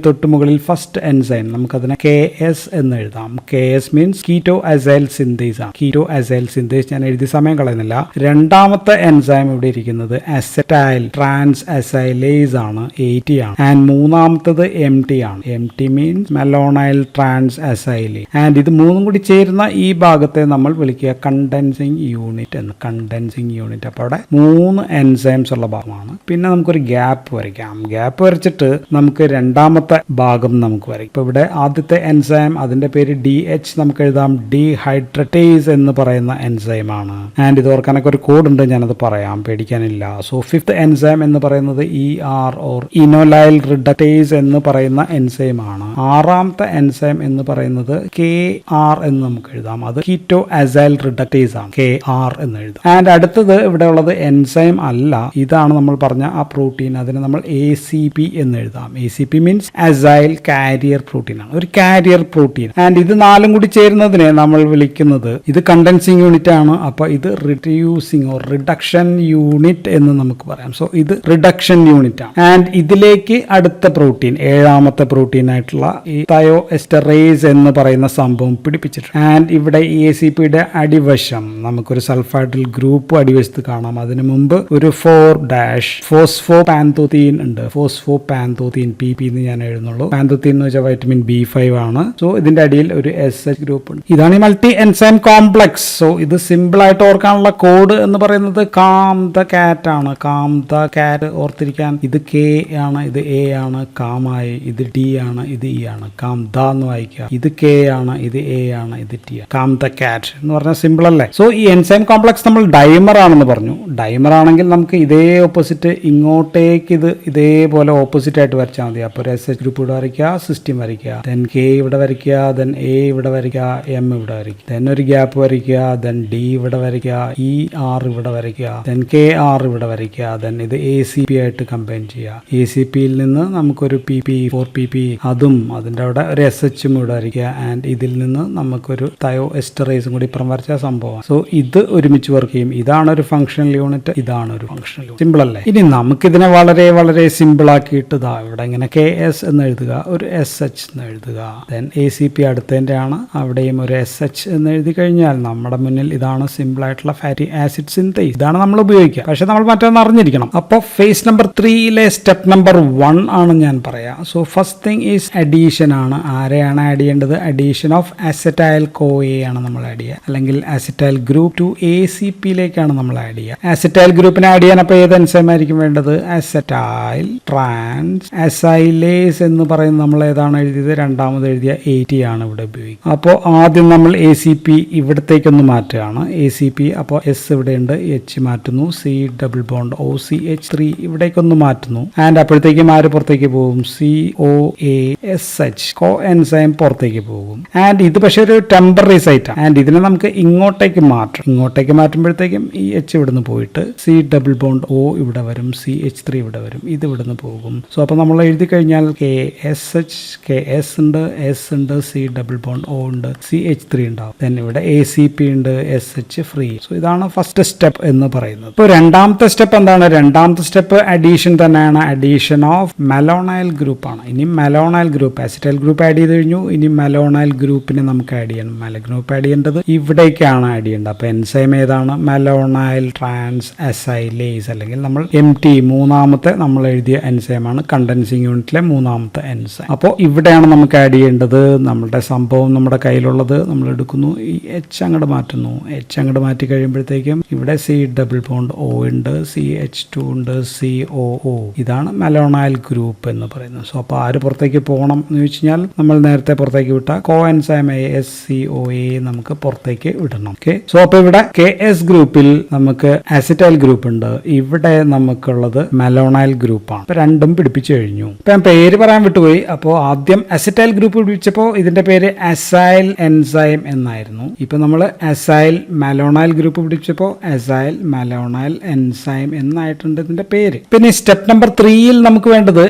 തൊട്ട് മുകളിൽ ഫസ്റ്റ് എൻസൈം നമുക്കതിനെ KS എന്ന് എഴുതാം. KS means keto acyl synthase ആണ്. കീറ്റോ അസൈൽ സിന്തേസ് ഞാൻ എഴുതി സമയം കളയുന്നില്ല. രണ്ടാമത്തെ എൻസൈം ഇവിടെ ഇരിക്കുന്നത് അസറ്റൈൽ ട്രാൻസ് അസൈലേസ് ആണ്, 80 ആണ്. ആൻഡ് മൂന്നാമത്തത് MT ആണ്. MT means malonyl transacylase. And ഇത് മൂന്നും കൂടി ചേരുന്ന ഈ ഭാഗത്തെ നമ്മൾ വിളിക്കുക കണ്ടൻസിങ് യൂണിറ്റ് എന്ന്. Condensing unit. അപ്പോൾ അവിടെ 3 എൻസൈംസ് ഉള്ള ഭാഗമാണ്. പിന്നെ നമുക്കൊരു ഗ്യാപ്പ് വരയ്ക്കാം. ഗ്യാപ്പ് വരച്ചിട്ട് നമുക്ക് രണ്ടാമത്തെ ഭാഗം നമുക്ക് വരയ്ക്കാം. ഇപ്പൊ ഇവിടെ ആദ്യത്തെ എൻസൈം അതിന്റെ പേര് DH നമുക്ക് എഴുതാം. ഡീഹൈഡ്രേറ്റേസ് എന്ന് പറയുന്ന എൻസൈം ആണ്. ആൻഡ് ഇത് ഓർക്കാനൊക്കെ ഒരു കോഡ് ഉണ്ട്, ഞാനത് പറയാം, പേടിക്കാനില്ല. സോ ഫിഫ്ത്ത് എൻസൈം എന്ന് പറയുന്നത് ER ഓർ ഇനോലൈൽ റിഡക്ടേസ് എന്ന് പറയുന്ന എൻസൈം ആണ്. ആറാമത്തെ എൻസൈം എന്ന് പറയുന്നത് KR എന്ന് നമുക്ക് എഴുതാം. അത് കീറ്റോ അസൈൽ റിഡക്ടേസ് ആണ്, KR എന്ന് എഴുതാം. ആൻഡ് അടുത്തത് ഇവിടെ ഉള്ളത് എൻസൈം അല്ല, ഇതാണ് നമ്മൾ പറഞ്ഞ ആ പ്രോട്ടീൻ. അതിന് നമ്മൾ ACP എന്ന് എഴുതാം. ACP means acyl carrier protein ആണ്, ഒരു കാരിയർ പ്രോട്ടീൻ. ആൻഡ് ഇത് നാലും കൂടി ചേരുന്നതിനെ നമ്മൾ വിളിക്കുന്നത്, ഇത് കണ്ടൻസിങ് യൂണിറ്റ് ആണ്. അപ്പൊ ഇത് റിഡ്യൂസിങ് ഓർ റിഡക്ഷൻ യൂണിറ്റ് എന്ന് നമുക്ക് പറയാം. സോ ഇത് റിഡക്ഷൻ യൂണിറ്റ് ആണ്. ആൻഡ് ഇതിലേക്ക് അടുത്ത പ്രോട്ടീൻ, ഏഴാമത്തെ പ്രോട്ടീൻ ആയിട്ടുള്ള ഈ തയോഎസ്റ്ററേസ് എന്ന് പറയുന്ന സംഭവം പിടിപ്പിച്ചിട്ടുണ്ട്. ആൻഡ് ഇവിടെ ACPയുടെ അടിവശം നമുക്കൊരു സൾഫൈഡിൽ ഗ്രൂപ്പ് അടിവശത്ത് കാണാം. അതിനു മുമ്പ് ഒരു 4' ഫോസ്ഫോപാന്തോതീൻ ഉണ്ട്. ഫോസ്ഫോപാന്തോതീൻ PP എന്ന് ഞാൻ എഴുതുന്നുള്ളൂ. പാന്തോതീൻ എന്ന് വെച്ചാൽ വൈറ്റമിൻ B5 ആണ്. സോ ഇതിന്റെ അടിയിൽ ഒരു SH ഗ്രൂപ്പ് ഉണ്ട്. ഇതാണ് ഈ മൾട്ടി എൻസൈം കോംപ്ലക്സ്. സോ ഇത് സിമ്പിൾ ആയിട്ട് ഓർക്കാനുള്ള കോഡ് എന്ന് പറയുന്നത് കാം ദ കാറ്റ് ആണ്. കാം ദ കാറ്റ് ഓർത്തിരിക്കാൻ ഇത് K ആണ്, ഇത് A ആണ്, കാമായി. ഇത് D ആണ്, ഇത് E ആണ്. കാം ദ എന്ന് വായിക്കുക. ഇത് K ആണ്, ഇത് A ആണ്, ഇത് T ആണ്. കാം ദ കാറ്റ് എന്ന് പറഞ്ഞാൽ സിമ്പിൾ അല്ലേ? സോ ഈ എൻസൈം കോംപ്ലക്സ് നമ്മൾ ഡൈമർ ആണെന്ന് പറഞ്ഞു. ഡൈമർ ആണെങ്കിൽ നമുക്ക് ഇതേ ഓപ്പോസിറ്റ് ഇങ്ങോട്ടേക്ക് ഇത് ഇതേപോലെ ഓപ്പോസിറ്റ് ആയിട്ട് വരച്ചാൽ മതി. അപ്പോൾ ഒരു SH ഗ്രൂപ്പ് ഇവിടെ വരയ്ക്കുക, സിസ്റ്റം വരയ്ക്കുക, ദെൻ K ഇവിടെ വരയ്ക്കുക, ദെൻ A ഇവിടെ വരയ്ക്കുക, M ഇവിടെ വരയ്ക്കുക, ദെൻ ഒരു ഗ്യാപ്പ് വരയ്ക്കുക, ദെൻ D ഇവിടെ വരയ്ക്കുക, ER ഇവിടെ വരയ്ക്കുക, ദെൻ KR ഇവിടെ വരയ്ക്കുക, ദെൻ ഇത് ACP ആയിട്ട് കമ്പൈൻ ചെയ്യുക. ACPയിൽ നിന്ന് നമുക്കൊരു PP 4PP അതും അതിൻ്റെ അവിടെ ഒരു SHും ഇവിടെ വരയ്ക്കുക. ആൻഡ് ഇതിൽ നിന്ന് നമുക്കൊരു തയോഎസ്റ്ററേസും കൂടി ഇപ്പുറം വരച്ച സംഭവം. സോ ഇത് ഒരുമിച്ച് വർക്ക് ചെയ്യും. ഇതാണ് ഒരു ഫങ്ഷണൽ യൂണിറ്റ്, ഇതാണ് ഒരു ഫങ്ഷണൽ യൂണിറ്റ്. സിമ്പിൾ അല്ലേ? ഇനി നമുക്കിതിനെ വളരെ വളരെ സിമ്പിൾ ആക്കിയിട്ട് ഇവിടെ ഇങ്ങനെ KS എന്ന് എഴുതുക, ഒരു SH എന്ന് എഴുതുക. ദെൻ ACP അടുത്തതിൻ്റെ ആണ്, അവിടെയും ഒരു SH എന്ന് എഴുതി കഴിഞ്ഞാൽ നമ്മുടെ മുന്നിൽ ഇതാണ് സിമ്പിൾ ആയിട്ടുള്ള ഫാറ്റി ആസിഡ് സിന്തേസ്. ഇതാണ് നമ്മൾ ഉപയോഗിക്കുക. പക്ഷെ നമ്മൾ മറ്റൊന്ന് അറിഞ്ഞിരിക്കണം. അപ്പോൾ ഫേസ് നമ്പർ 3യിലെ സ്റ്റെപ്പ് നമ്പർ 1 ആണ് ഞാൻ പറയാം. So first thing is addition ആണ്. ആരെയാണ് ആഡ് ചെയ്യേണ്ടത്? അഡീഷൻ ഓഫ് അസറ്റൈൽ CoA ആണ് നമ്മൾ ആഡ് ചെയ്യുക, അല്ലെങ്കിൽ അസറ്റൈൽ ഗ്രൂപ്പ് ടു ACPയിലേക്കാണ് നമ്മൾ ആഡ് ചെയ്യുക. അസറ്റൈൽ ഗ്രൂപ്പിനെ ആഡ് ചെയ്യാൻ അപ്പോൾ ഏത് എൻസൈം ആയിരിക്കും വേണ്ടത്? അസറ്റൈൽ ട്രാൻസ് അസൈലേസ് എന്ന് പറയുന്നത് നമ്മൾ ഏതാണ് എഴുതിയത്? രണ്ടാമത് എഴുതിയ 80 ആണ് ഇവിടെ ഉപയോഗിക്കുക. അപ്പോൾ ആദ്യം നമ്മൾ ACP ഇവിടത്തേക്കൊന്ന് മാറ്റുകയാണ്. ACP അപ്പോൾ S ഇവിടെയുണ്ട്, H മാറ്റുന്നു, C ഡബിൾ ബോണ്ട് OCH3 ഇവിടേക്കൊന്ന് മാറ്റുന്നു. ആൻഡ് അപ്പോഴത്തേക്കും ആര് പുറത്തേക്ക് പോകും? COASH കോ എൻസൈം പുറത്തേക്ക് പോകും. ആൻഡ് ഇത് പക്ഷേ ഒരു ടെമ്പററി സൈറ്റ് ആണ്. ആൻഡ് ഇതിനെ നമുക്ക് ഇങ്ങോട്ടേക്ക് മാറ്റാം. ഇങ്ങോട്ടേക്ക് മാറ്റുമ്പോഴത്തേക്കും ഈ H ഇവിടുന്ന് പോയിട്ട് C ഡബിൾ ബോണ്ട് O ഇവിടെ വരും, CH3 ഇവിടെ വരും, ഇത് ഇവിടുന്ന് പോകും. സോ അപ്പോൾ നമ്മൾ എഴുതി കഴിഞ്ഞാൽ KSH KS ഉണ്ട്, S ഉണ്ട്, C ഡബിൾ ബോണ്ട് O ഉണ്ട്, CH3 ഉണ്ടാവും. ദെൻ ഇവിടെ ACP ഉണ്ട്, SH ഫ്രീ. സോ ഇതാണ് ഫസ്റ്റ് സ്റ്റെപ്പ് എന്ന് പറയുന്നത്. ഇപ്പോൾ രണ്ടാമത്തെ സ്റ്റെപ്പ് എന്താണ്? രണ്ടാമത്തെ സ്റ്റെപ്പ് അഡീഷൻ തന്നെയാണ്. അഡീഷൻ ഓഫ് മെലോണൈൽ ഗ്രൂപ്പ് ആണ്. ഇനി മെലോണൈൽ ഗ്രൂപ്പ്, അസിറ്റൈൽ ഗ്രൂപ്പ് ആഡ് ചെയ്ത് കഴിഞ്ഞു. ഇനി മെലോണൈൽ ഗ്രൂപ്പിനെ നമുക്ക് ആഡ് ചെയ്യണം. മെല ഗ്രൂപ്പ് ആഡ് ചെയ്യേണ്ടത് ഇവിടേക്കാണ് ആഡ് ചെയ്യേണ്ടത്. അപ്പോൾ എൻസൈം ഏതാണ്? മെലോണൈൽ ട്രാൻസ് അസൈലേസ്, അല്ലെങ്കിൽ നമ്മൾ MT മൂന്നാമത്തെ നമ്മൾ എഴുതിയ എൻസൈമാണ്, കണ്ടൻസിങ് യൂണിറ്റിലെ മൂന്നാമത്തെ എൻസൈം. അപ്പോൾ ഇവിടെയാണ് നമുക്ക് ആഡ് ചെയ്യേണ്ടത്. നമ്മുടെ സംഭവം നമ്മുടെ കയ്യിലുള്ളത് നമ്മൾ എടുക്കുന്നു, ഈ H അങ്ങോട്ട് മാറ്റുന്നു. H അങ്ങോട്ട് മാറ്റി കഴിയുമ്പോഴത്തേക്കും ഇവിടെ C ഡബിൾ ബോണ്ട് O ഉണ്ട്, CH2 ഉണ്ട്, COO. ഇതാണ് മെലോണൈൽ ഗ്രൂപ്പ് എന്ന് പറയുന്നത്. സോ അപ്പോൾ ആര് പുറത്തേക്ക് പോകണം എന്ന് ചോദിച്ചു കഴിഞ്ഞാൽ നമ്മൾ നേരത്തെ പുറത്തേക്ക് വിട്ട കോ എൻസൈം ASCOA നമുക്ക് പുറത്തേക്ക് വിടണം. ഓക്കെ. സോ അപ്പോൾ ഇവിടെ KS ഗ്രൂപ്പിൽ നമുക്ക് അസിറ്റൈൽ ഗ്രൂപ്പ് ഉണ്ട്, ഇവിടെ നമുക്കുള്ളത് മെലോണൈൽ ഗ്രൂപ്പാണ്. ഇപ്പൊ രണ്ടും പിടിപ്പിച്ചു കഴിഞ്ഞു. ഇപ്പൊ ഞാൻ പേര് പറയാൻ വിട്ടുപോയി. അപ്പോൾ ആദ്യം അസിറ്റൈൽ ഗ്രൂപ്പ് പിടിപ്പിച്ചപ്പോൾ ഇതിന്റെ പേര് അസൈൽ എൻസൈം എന്നായിരുന്നു. ഇപ്പൊ നമ്മൾ അസൈൽ മെലോണൈൽ ഗ്രൂപ്പ് പിടിച്ചപ്പോൾ അസൈൽ മെലോണൈൽ എൻസൈം എന്നായിട്ടുണ്ട് ഇതിന്റെ പേര്. പിന്നെ സ്റ്റെപ്പ് നമ്പർ 3യിൽ നമുക്ക് വേണ്ടത്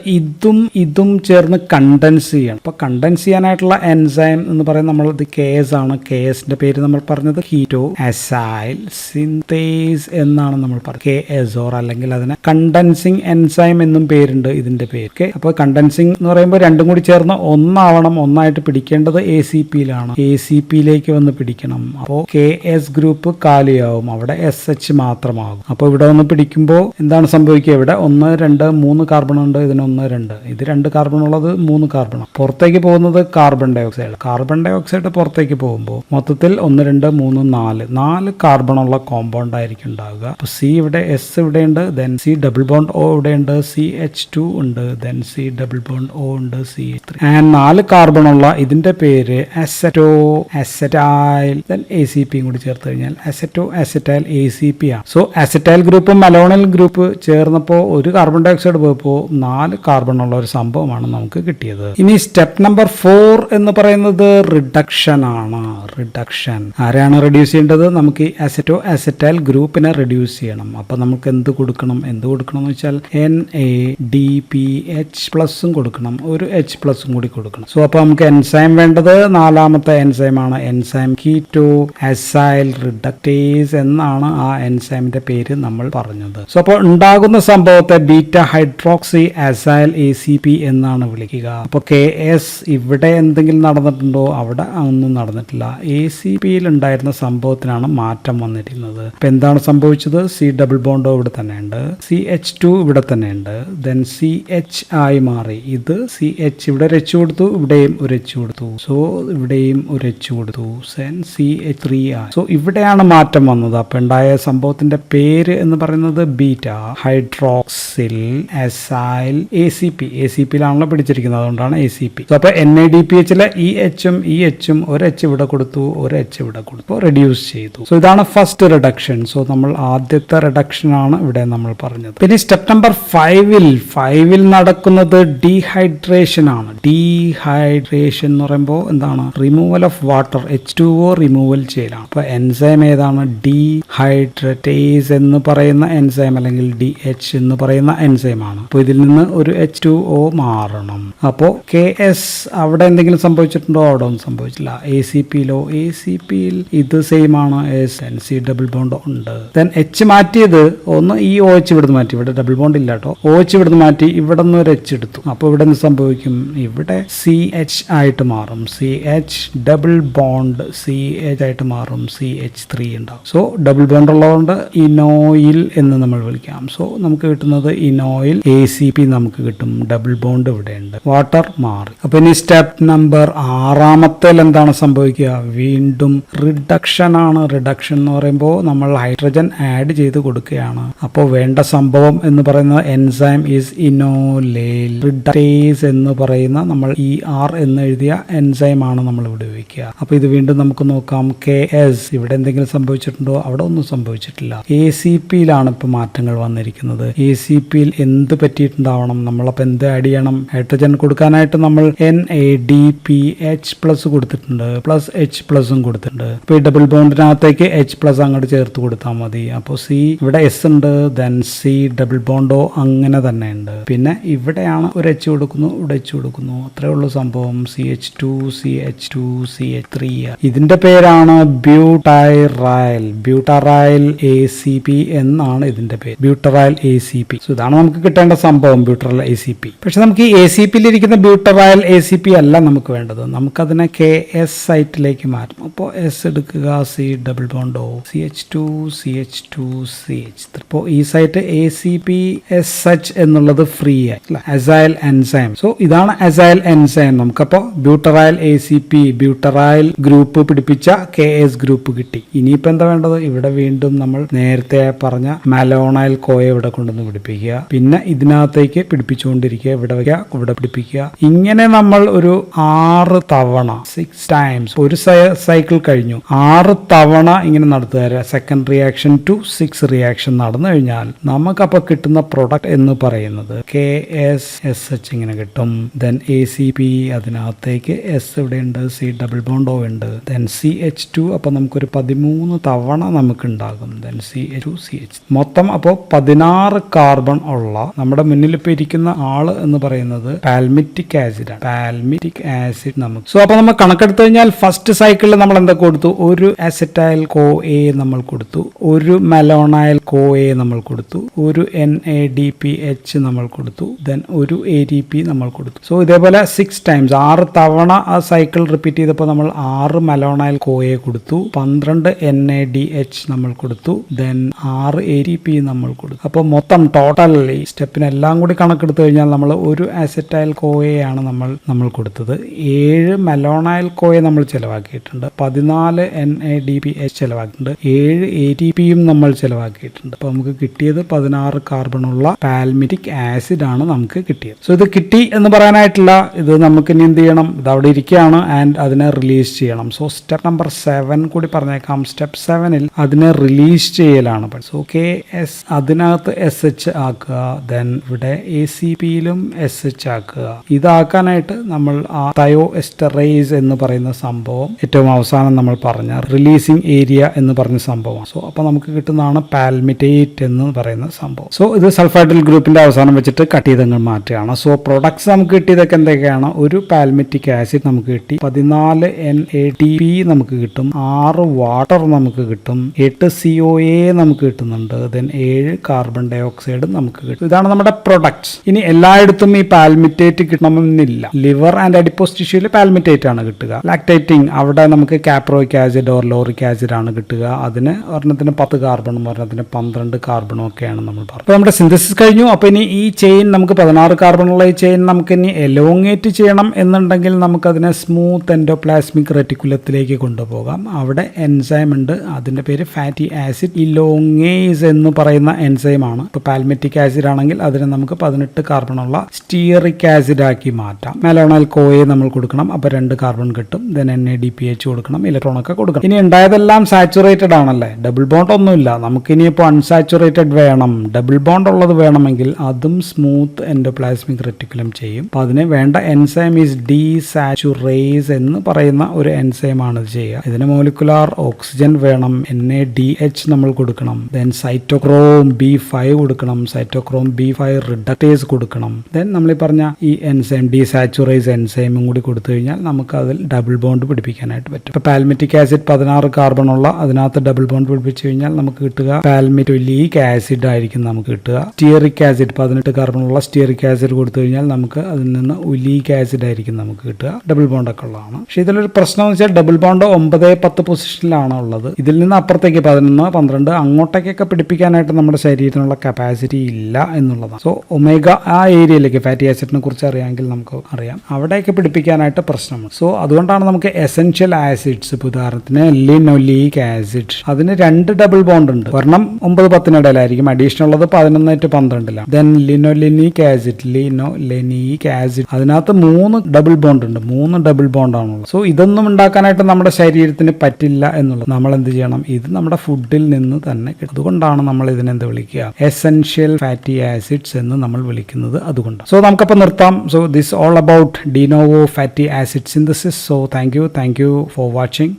ഇതും ചേർന്ന് കണ്ടൻസ് ചെയ്യണം. അപ്പൊ കണ്ടൻസ് ചെയ്യാനായിട്ടുള്ള എൻസൈം എന്ന് പറയുന്നത് നമ്മൾ KS ആണ്. KSന്റെ പേര് നമ്മൾ പറഞ്ഞത് കീറ്റോ അസൈൽ സിന്തേസ് എന്നാണ് നമ്മൾ പറഞ്ഞത്. KSOR അല്ലെങ്കിൽ അതിനെ കണ്ടൻസിങ് എൻസൈം എന്നും പേരുണ്ട് ഇതിന്റെ പേര്. ഓക്കെ. അപ്പോൾ കണ്ടൻസിങ് എന്ന് പറയുമ്പോൾ രണ്ടും കൂടി ചേർന്ന് ഒന്നാവണം. ഒന്നായിട്ട് പിടിക്കേണ്ടത് ACPയിലാണ്. ACPയിലേക്ക് വന്ന് പിടിക്കണം. അപ്പോൾ KS ഗ്രൂപ്പ് കാലിയാവും, അവിടെ SH മാത്രമാകും. അപ്പോൾ ഇവിടെ വന്ന് പിടിക്കുമ്പോൾ എന്താണ് സംഭവിക്കുക? ഇവിടെ 1 2 3 കാർബൺ ഉണ്ട്, ഇതിന് 1 2, ഇത് 2 കാർബൺ ഉള്ളത് 3 കാർബൺ. പുറത്തേക്ക് പോകുന്നത് carbon dioxide. Carbon dioxide പുറത്തേക്ക് പോകുമ്പോൾ മൊത്തത്തിൽ 1 2 3 4 കാർബൺ ഉള്ള കോമ്പൗണ്ട് ആയിരിക്കും ഉണ്ടാവുക. അപ്പോൾ C ഇവിടെ, S ഇവിടെ ഉണ്ട്, then C double bond O ഇവിടെ ഉണ്ട്, CH2 ഉണ്ട്, then C double bond O ഉണ്ട്, CH3. ആൻഡ് 4 കാർബൺ ഉള്ള ഇതിന്റെ പേര് അസറ്റൈൽ, ദെൻ ACP കൂടി ചേർത്ത് കഴിഞ്ഞാൽ അസറ്റൈൽ ACP ആണ്. സോ അസറ്റൈൽ ഗ്രൂപ്പും മെലോണൈൽ ഗ്രൂപ്പ് ചേർന്നപ്പോൾ ഒരു കാർബൺ ഡൈ ഓക്സൈഡ് പോയപ്പോൾ 4 കാർബൺ ഉള്ള ഒരു സംഭവമാണ് നമുക്ക് കിട്ടിയത്. ഇനി സ്റ്റെപ്പ് നമ്പർ 4 എന്ന് പറയുന്നത് റിഡക്ഷൻ ആണ്. റിഡക്ഷൻ ആരെയാണ് റെഡ്യൂസ് ചെയ്യേണ്ടത്? നമുക്ക് ഈ അസറ്റൈൽ ഗ്രൂപ്പിനെ റെഡ്യൂസ് ചെയ്യണം. അപ്പൊ നമുക്ക് എന്ത് കൊടുക്കണം എന്ന് വെച്ചാൽ NADPH+ കൊടുക്കണം, ഒരു H+ കൂടി കൊടുക്കണം. സോ അപ്പൊ നമുക്ക് എൻസൈം വേണ്ടത് 4ാമത്തെ എൻസൈം ആണ്. എൻസൈം കീറ്റോ അസൈൽ റിഡക്ടേസ് എന്നാണ് ആ എൻസൈമിന്റെ പേര് നമ്മൾ പറഞ്ഞത്. സോ അപ്പോൾ ഉണ്ടാകുന്ന സംഭവത്തെ ബീറ്റ ഹൈഡ്രോക്സി അസൈൽ ACP എന്നാണ് വിളിക്കുക. അപ്പോൾ KS ഇവിടെ എന്തെങ്കിലും നടന്നിട്ടുണ്ടോ? അവിടെ ഒന്നും നടന്നിട്ടില്ല. ACPയിൽ ഉണ്ടായിരുന്ന സംഭവത്തിനാണ് മാറ്റം വന്നിരിക്കുന്നത്. അപ്പൊ എന്താണ് സംഭവിച്ചത്? C ഡബിൾ ബോണ്ട് ഇവിടെ തന്നെ ഉണ്ട്, CH2 ഇവിടെ തന്നെ ഉണ്ട്, ദെൻ CH ആയി മാറി. ഇത് CH ഇവിടെ ഒരു H കൊടുത്തു, ഇവിടെയും ഒരു H കൊടുത്തു, സോ ഇവിടെയും ഒരു H കൊടുത്തു, CH3 ആയി. സോ ഇവിടെയാണ് മാറ്റം വന്നത്. അപ്പൊ ഉണ്ടായ സംഭവത്തിന്റെ പേര് എന്ന് പറയുന്നത് ബീറ്റ ഹൈഡ്രോക്സിൽ അസൈൽ ACPയിലാണല്ലോ പിടിച്ചിരിക്കുന്നത്, അതുകൊണ്ടാണ് ACP. സോ അപ്പൊ NADPHലെ ഈ H ഒരു H ഇവിടെ കൊടുത്തു, ഒരു H ഇവിടെ കൊടുത്തു, റെഡ്യൂസ് ചെയ്തു. സോ ഇതാണ് ഫസ്റ്റ് റിഡക്ഷൻ. സോ നമ്മൾ ആദ്യത്തെ റിഡക്ഷൻ ആണ് ഇവിടെ നമ്മൾ പറഞ്ഞത്. പിന്നെ സ്റ്റെപ്പ് നമ്പർ 5ൽ നടക്കുന്നത് ഡീഹൈഡ്രേഷൻ ആണ്. ഡീഹൈഡ്രേഷൻ എന്ന് പറയുമ്പോൾ എന്താണ്? Removal of water, H2O removal ചെയ്യലാണ്. അപ്പൊ എൻസൈം ഏതാണ്? ഡീഹൈഡ്രേറ്റേസ് എന്ന് പറയുന്ന എൻസൈം, അല്ലെങ്കിൽ DH എന്ന് പറയുന്ന എൻസൈം ആണ്. അപ്പോൾ ഇതിൽ നിന്ന് ഒരു H2O മാറണം. അപ്പോൾ KS അവിടെ എന്തെങ്കിലും സംഭവിച്ചിട്ടുണ്ടോ? അവിടെ ഒന്നും സംഭവിച്ചില്ല. ACPയിൽ ഇത് സെയിം ആണ്, C ഡബിൾ ബോണ്ട് ഉണ്ട്. ദെൻ H മാറ്റിയത് ഒന്ന് ഈ OH ഇവിടെ ഇവിടുന്ന് മാറ്റി, ഇവിടെ ഡബിൾ ബോണ്ട് ഇല്ല കേട്ടോ. OH ഇവിടുന്ന് മാറ്റി, ഇവിടെ നിന്ന് ഒരു H എടുത്തു. അപ്പോൾ ഇവിടെ എന്ത് സംഭവിക്കും? ഇവിടെ CH ആയിട്ട് മാറും. CH ഡബിൾ ബോണ്ട് CH ആയിട്ട് മാറും. CH3 ഉണ്ടാവും. സോ ഡബിൾ ബോണ്ട് ഉള്ളതുകൊണ്ട് ഇനോയിൽ എന്ന് നമ്മൾ വിളിക്കാം. സോ നമുക്ക് കിട്ടുന്നത് ഇനോയിൽ ACP നമുക്ക് കിട്ടും. ഡബിൾ ബോണ്ട് ഇവിടെ ഉണ്ട്. വാട്ടർ മാറി. അപ്പൊ ഇനി സ്റ്റെപ്പ് നമ്പർ 6 എന്താണ് സംഭവിക്കുക? വീണ്ടും റിഡക്ഷൻ ആണ്. റിഡക്ഷൻ എന്ന് പറയുമ്പോൾ നമ്മൾ ഹൈഡ്രജൻ ആഡ് ചെയ്ത് കൊടുക്കുകയാണ്. അപ്പോൾ വേണ്ട സംഭവം എന്ന് പറയുന്നത് എൻസൈം ഈസ് ഇനോലേൽ റിഡക്ടേസ് എന്ന് പറയുന്ന നമ്മൾ ER എന്ന് എഴുതിയ എൻസൈം ആണ് നമ്മൾ ഇവിടെ ഉപയോഗിക്കുക. അപ്പൊ ഇത് വീണ്ടും നമുക്ക് നോക്കാം. KS ഇവിടെ എന്തെങ്കിലും സംഭവിച്ചിട്ടുണ്ടോ? അവിടെ ഒന്നും സംഭവിച്ചിട്ടില്ല. ACPയിലാണ് ഇപ്പൊ മാറ്റങ്ങൾ വന്നിരിക്കുന്നത്. ACPയിൽ എന്ത് പറ്റിയിട്ടുണ്ടാവണം? നമ്മളപ്പോൾ എന്ത് ആഡ് ചെയ്യണം? ഹൈഡ്രജൻ കൊടുക്കാനായിട്ട് നമ്മൾ NADPH+ കൊടുത്തിട്ടുണ്ട്, പ്ലസ് H+ കൊടുത്തിട്ടുണ്ട്. അപ്പൊ ഈ ഡബിൾ ബോണ്ടിനകത്തേക്ക് H+ അങ്ങോട്ട് ചേർത്ത് കൊടുത്താൽ മതി. അപ്പോൾ C ഇവിടെ S ഉണ്ട്, ദെൻ C ഡബിൾ ബോണ്ടോ അങ്ങനെ തന്നെ ഉണ്ട്. പിന്നെ ഇവിടെയാണ് ഒരു H കൊടുക്കുന്നു, ഇവിടെ H കൊടുക്കുന്നു. അത്രേ ഉള്ളൂ സംഭവം. CH2 CH2 CH3. ഇതിന്റെ പേരാണ് ബ്യൂട്ടൈറൈൽ. ബ്യൂട്ടറൈൽ ACP എന്നാണ് ഇതിന്റെ പേര്. ബ്യൂട്ടറൈൽ ACP. സോ ഇതാണ് നമുക്ക് കിട്ടേണ്ട സംഭവം, ബ്യൂട്ടറൈൽ ACP. പക്ഷെ നമുക്ക് ഈ ACPയിൽ ഇരിക്കുന്ന ബ്യൂട്ടറൈൽ ACP അല്ല നമുക്ക് വേണ്ടത്. നമുക്കതിനെ KS സൈറ്റിലേക്ക് മാറ്റും. അപ്പോൾ S എടുക്കുക, C double ബോണ്ടോ CH2 CH2 CH3. അപ്പോൾ ഈ സൈറ്റ് ACPSH എന്നുള്ളത് ഫ്രീ ആയി അസൈൽ എൻസൈം. സോ ഇതാണ് അസൈൽ എൻസൈം. നമുക്കപ്പോൾ ബ്യൂട്ടറൈൽ ACP ബ്യൂട്ടറൈൽ ഗ്രൂപ്പ് പിടിപ്പിച്ച KS ഗ്രൂപ്പ് കിട്ടി. ഇനിയിപ്പോൾ എന്താ വേണ്ടത്? ഇവിടെ വീണ്ടും നമ്മൾ നേരത്തെ പറഞ്ഞ മലോണൈൽ കോയ ഇവിടെ കൊണ്ടുവന്ന് പിടിപ്പിക്കുക. പിന്നെ ഇതിനകത്തേക്ക് പിടിപ്പിച്ചുകൊണ്ടിരിക്കുക. ഇവിടെ വയ്ക്കുക, ഇവിടെ പിടിപ്പിക്കുക. ഇങ്ങനെ നമ്മൾ ഒരു 6 തവണ 6 ടൈംസ് ഒരു സൈക്കിൾ കഴിഞ്ഞു 6 തവണ ഇങ്ങനെ നടത്തുക. സെക്കൻഡ് റിയാക്ഷൻ ടു 6 റിയാക്ഷൻ നടന്നു കഴിഞ്ഞാൽ നമുക്കപ്പോൾ കിട്ടുന്ന പ്രൊഡക്റ്റ് എന്ന് പറയുന്നത് KSSH ഇങ്ങനെ കിട്ടും. ദെൻ ACP അതിനകത്തേക്ക് S ഇവിടെ ഉണ്ട്, C ഡബിൾ ബോണ്ട് O ഉണ്ട്, ദെൻ CH2. അപ്പോൾ നമുക്കൊരു 13 തവണ നമുക്ക് ഉണ്ടാകും. ദെൻ CH2 CH മൊത്തം അപ്പോൾ 16 കാർബൺ ഉള്ള നമ്മുടെ മുന്നിൽ ഇപ്പോൾ ഇരിക്കുന്ന ആള് എന്ന് പറയുന്നത് പാൽമിറ്റിക് ആസിഡ് ആണ്. പാൽമിറ്റിക് ആസിഡ് നമുക്ക്. സോ അപ്പോൾ നമ്മൾ കണക്കെടുത്തു കഴിഞ്ഞാൽ ഫസ്റ്റ് സൈക്കിളിൽ നമ്മൾ എന്താ കൊടുത്തു? ഒരു അസറ്റൈൽ CoA നമ്മൾ കൊടുത്തു, ഒരു മെലോണൈൽ CoA നമ്മൾ കൊടുത്തു, ഒരു NADPH നമ്മൾ കൊടുത്തു, ദെൻ ഒരു ATP നമ്മൾ കൊടുത്തു. സോ ഇതേപോലെ 6 ടൈംസ് 6 തവണ ആ സൈക്കിൾ റിപ്പീറ്റ് ചെയ്തപ്പോൾ നമ്മൾ 6 മെലോണൈൽ CoA കൊടുത്തു, 12 NADH നമ്മൾ കൊടുത്തു, ദെൻ 6 ATP നമ്മൾ കൊടുത്തു. അപ്പോൾ മൊത്തം ടോട്ടൽ ഈ സ്റ്റെപ്പിനെല്ലാം കൂടി കണക്കെടുത്തു കഴിഞ്ഞാൽ നമ്മൾ ഒരു അസറ്റൈൽ CoA ആണ് നമ്മൾ കൊടുത്തത്. 7 മെലോണൈൽ CoA നമ്മൾ ചിലവാക്കിയിട്ടുണ്ട്, 14 NADPH ചിലവാക്കിയിട്ടുണ്ട്, 7 ATPയും നമ്മൾ ചിലവാക്കിയിട്ടുണ്ട്. അപ്പോൾ നമുക്ക് കിട്ടിയത് 16 കാർബണുള്ള പാൽമിറ്റിക് ആസിഡ് ആണ് നമുക്ക് കിട്ടിയത്. സോ ഇത് കിട്ടി എന്ന് പറയാനായിട്ടില്ല. ഇത് നമുക്ക് ഇനി എന്ത് ചെയ്യണം? ഇത് അവിടെ ഇരിക്കുകയാണ് ആൻഡ് അതിനെ റിലീസ് ചെയ്യണം. സോ സ്റ്റെപ്പ് നമ്പർ 7 കൂടി പറഞ്ഞേക്കാം. സ്റ്റെപ്പ് 7ൽ അതിനെ റിലീസ് ചെയ്യലാണ്. സോ KS അതിനകത്ത് SH ആക്കുക, ദെൻ ഇവിടെ ACPയിലും SH ആക്കുക. ഇതാക്കാനായിട്ട് നമ്മൾ ആ തയോ എസ്റ്ററേസ് എന്ന് പറയുന്ന സംഭവം ഏറ്റവും അവസാനം നമ്മൾ പറഞ്ഞ റിലീസിങ് ഏരിയ എന്ന് പറഞ്ഞ സംഭവമാണ്. സോ അപ്പോൾ നമുക്ക് കിട്ടുന്നതാണ് പാൽമിറ്റേറ്റ് എന്ന് പറയുന്ന സംഭവം. സോ ഇത് സൾഫൈഡൽ ഗ്രൂപ്പിന്റെ അവസാനം വെച്ചിട്ട് കട്ട് ചെയ്തങ്ങൾ മാറ്റുകയാണ്. സോ പ്രൊഡക്ട്സ് നമുക്ക് കിട്ടിയതൊക്കെ എന്തൊക്കെയാണ്? ഒരു പാൽമിറ്റിക് ആസിഡ് നമുക്ക് കിട്ടി, 14 NADP നമുക്ക് കിട്ടും, 6 വാട്ടർ നമുക്ക് കിട്ടും, 8 CoA നമുക്ക് കിട്ടുന്നുണ്ട്, ദെൻ 7 കാർബൺ ഡൈ ഓക്സൈഡ് നമുക്ക് കിട്ടും. ഇതാണ് നമ്മുടെ പ്രൊഡക്ട്സ്. ഇനി എല്ലായിടത്തും ഈ പാൽമിറ്റേറ്റ് കിട്ടണമെന്നില്ല. ലിവർ ആൻഡ് അഡിപ്പോസ് ടിഷ്യൂല് പാൽമിറ്റേറ്റ് ആണ് കിട്ടുക. ലാക്ടേറ്റിംഗ് അവിടെ നമുക്ക് caproic acid or lauric acid ആണ് കിട്ടുക. അതിന് ഒരെണ്ണത്തിന് 10 കാർബണും ഒരെണ്ണത്തിന് 12 കാർബണും ഒക്കെയാണ് നമ്മൾ പറഞ്ഞത്. അപ്പോൾ നമ്മുടെ സിന്തസിസ് കഴിഞ്ഞു. അപ്പോൾ ഇനി ഈ ചെയിൻ നമുക്ക് 16 കാർബണുള്ള ഈ ചെയിൻ നമുക്ക് ഇനി എലോങ്ങേറ്റ് ചെയ്യണം എന്നുണ്ടെങ്കിൽ നമുക്കതിനെ സ്മൂത്ത് എൻഡോപ്ലാസ്മിക് റെറ്റിക്കുലത്തിലേക്ക് കൊണ്ടുപോകാം. അവിടെ എൻസൈം ഉണ്ട്, അതിന്റെ പേര് ഫാറ്റി ആസിഡ് ഇലോങ്ങേസ് എന്ന് പറയുന്ന എൻസൈം ആണ്. ഇപ്പോൾ പാൽമിറ്റിക് ആസിഡ് ആണെങ്കിൽ അതിനെ നമുക്ക് 18 കാർബണുള്ള സ്റ്റീറിക് ആസിഡ് ആക്കി മാറ്റാം. മെലോണൈൽ CoA നമ്മൾ കൊടുക്കണം, അപ്പോൾ 2 കാർബൺ കിട്ടും. ദെൻ NADPH കൊടുക്കണം, ഇലക്ട്രോൺ ഒക്കെ കൊടുക്കണം. ഇനി ഉണ്ടായതെല്ലാം സാച്ചുറേറ്റഡ് ആണല്ലേ, ഡബിൾ ബോണ്ട് ഒന്നുമില്ല. നമുക്ക് ഇനിയിപ്പോൾ അൺസാച്ചുറേറ്റഡ് വേണം, ഡബിൾ ബോണ്ട് ഉള്ളത് വേണമെങ്കിൽ അതും സ്മൂത്ത് എൻഡോപ്ലാസ്മിക് റെറ്റിക്കുലം ചെയ്യും. അപ്പോൾ അതിന് വേണ്ട എൻസൈം ഈസ് ഡീസാച്ചുറേസ് എന്ന് പറയുന്ന ഒരു എൻസൈം ആണ് ഇത് ചെയ്യുക. ഇതിന് മോളിക്കുലാർ ഓക്സിജൻ വേണം, NADH നമ്മൾ കൊടുക്കണം, ദെൻ സൈറ്റോക്രോം B5 കൊടുക്കണം, സൈറ്റോക്രോം B5 റിഡക്ടേസ് കൊടുക്കണം. ദെൻ നമ്മൾ ഈ പറഞ്ഞ ഈ എൻസൈം ഡീസാച്ചുറേസ് എൻസൈമും കൂടി കൊടുത്തു കഴിഞ്ഞാൽ നമുക്ക് അതിൽ ഡബിൾ ബോണ്ട് പിടിപ്പിക്കാനായിട്ട് പറ്റും. ഇപ്പോൾ പാൽമിറ്റിക് ആസിഡ് 16 കാർബൺ ഉള്ള അതിനകത്ത് ഡബിൾ ബോണ്ട് പിടിപ്പിച്ചു കഴിഞ്ഞാൽ നമുക്ക് കിട്ടുക പാൽമിറ്റൊലിക് ആസിഡ് ആയിരിക്കും നമുക്ക് കിട്ടുക. സ്റ്റിയറിക് ആസിഡ് 18 കാർബണുള്ള സ്റ്റിയറിക് ആസിഡ് കൊടുത്തു കഴിഞ്ഞാൽ നമുക്ക് അതിൽ നിന്ന് ഒലീക് ആസിഡ് ആയിരിക്കും നമുക്ക് കിട്ടുക. ഡബിൾ ബോണ്ട് ഒക്കെ ഉള്ളതാണ്. പക്ഷെ ഇതിലൊരു പ്രശ്നം എന്ന് വെച്ചാൽ ഡബിൾ ബോണ്ട് 9-10 പൊസിഷനിലാണ് ഉള്ളത്. ഇതിൽ നിന്ന് അപ്പുറത്തേക്ക് 11-12 അങ്ങോട്ടേക്കൊക്കെ പിടിപ്പിക്കാനായിട്ട് നമ്മുടെ ശരീരത്തിനുള്ള കപ്പാസിറ്റി ഇല്ല എന്നുള്ളതാണ്. സോ ഒമേഗ ആ ഏരിയയിലേക്ക് ഫാറ്റി ആസിഡിനെ കുറിച്ച് അറിയാമെങ്കിൽ നമുക്ക് അറിയാം അവിടെയൊക്കെ പിടിപ്പിക്കാനായിട്ട് പ്രശ്നമാണ്. സോ അതുകൊണ്ടാണ് നമുക്ക് എസെൻഷ്യൽ ആസിഡ്സ്, ഇപ്പോൾ ഉദാഹരണത്തിന് ലിനോലിക് ആസിഡ്, അതിന് 2 ഡബിൾ ബോണ്ട് ഉണ്ട്. ഒരെണ്ണം 9-10 ഇടയിലായിരിക്കും, അഡീഷണൽ ഉള്ളത് 11-12 then linolenic acid, linolenic acid, അതിനകത്ത് 3 ഡബിൾ ബോണ്ട് ഉണ്ട്. 3 ഡബിൾ ബോണ്ട് ആണുള്ളത്. സോ ഇതൊന്നും ഉണ്ടാക്കാനായിട്ട് നമ്മുടെ ശരീരത്തിന് പറ്റില്ല എന്നുള്ളത്. നമ്മൾ എന്ത് ചെയ്യണം? ഇത് നമ്മുടെ ഫുഡിൽ നിന്ന് തന്നെ കിട്ടും. അതുകൊണ്ടാണ് നമ്മൾ ഇതിനെന്ത് വിളിക്കുക? എസെൻഷ്യൽ ഫാറ്റി ആസിഡ്സ് എന്ന് നമ്മൾ വിളിക്കുന്നത് അതുകൊണ്ട്. സോ നമുക്കപ്പോൾ നിർത്താം. So this all about de novo fatty acid synthesis. So thank you for watching.